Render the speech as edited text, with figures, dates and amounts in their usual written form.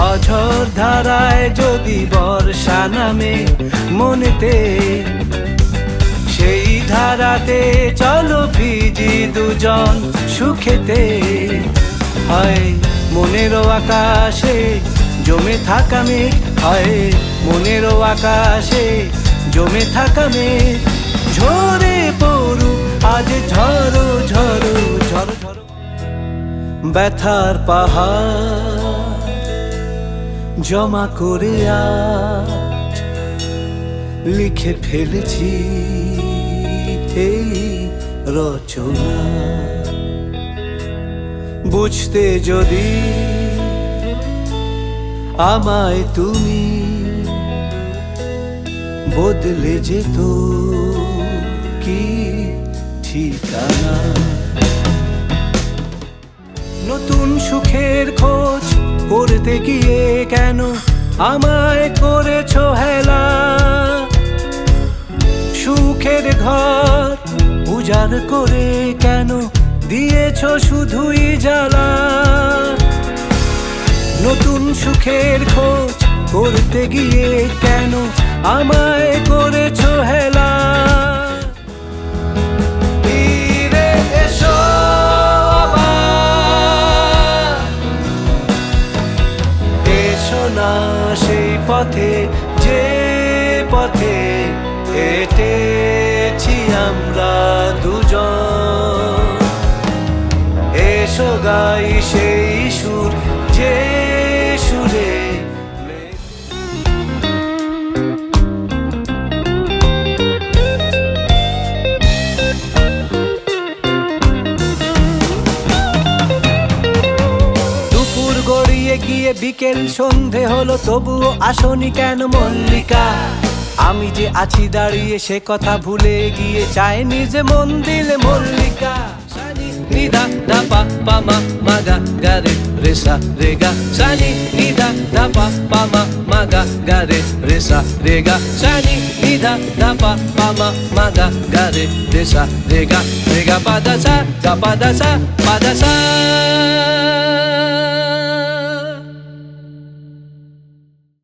অঝোর ধারায় যদি বর্ষা নামে মনেতে, সেই ধারাতে চলো ভিজি দুজন সুখেতে। হয় মনেরও আকাশে জমে থাকা মেঘ, হয় মনেরও আকাশে জমে থাকা মেঘ, ঝরে পড়ু আজ ঝড়ো ঝড়ো ঝড়ো ঝড়ো। ব্যথার পাহাড় জমা করে আজ লিখে ফেলেছি এই রচনা। বুঝতে যদি আমায় তুমি, বদলে যেত কি ঠিকানা। নতুন সুখের খোঁজ করতে গিয়ে কেন আমায় করেছো হেলা? সুখের ঘর উজাড় করে কেন দিয়েছো শুধুই জ্বালা? নতুন সুখের খোঁজ করতে গিয়ে কেন আমায় করেছো হেলা? না সেই পথে যে পথে হেঁটেছি আমরা দুজন, এসো গাই সেই সুর যে সুরে। গড়িয়ে গিয়ে বিকেল সন্ধে হলো, তবুও আসনি কেন মল্লিকা? আমি যে আছি দাঁড়িয়ে সে কথা ভুলে গিয়ে চাইনি যে মন দিলে মল্লিকা। নিধা ধা পা পা মা মা গা গা রে রে সা রে গা, সানি নিধা ধা পা পা মা মা গা গা রে রে সা রে গা, সানি নিধা ধা পা পা মা মা গা গা রে রে সা রে গা, রে গা পা দা সা গা পা দা সা পা দা সা।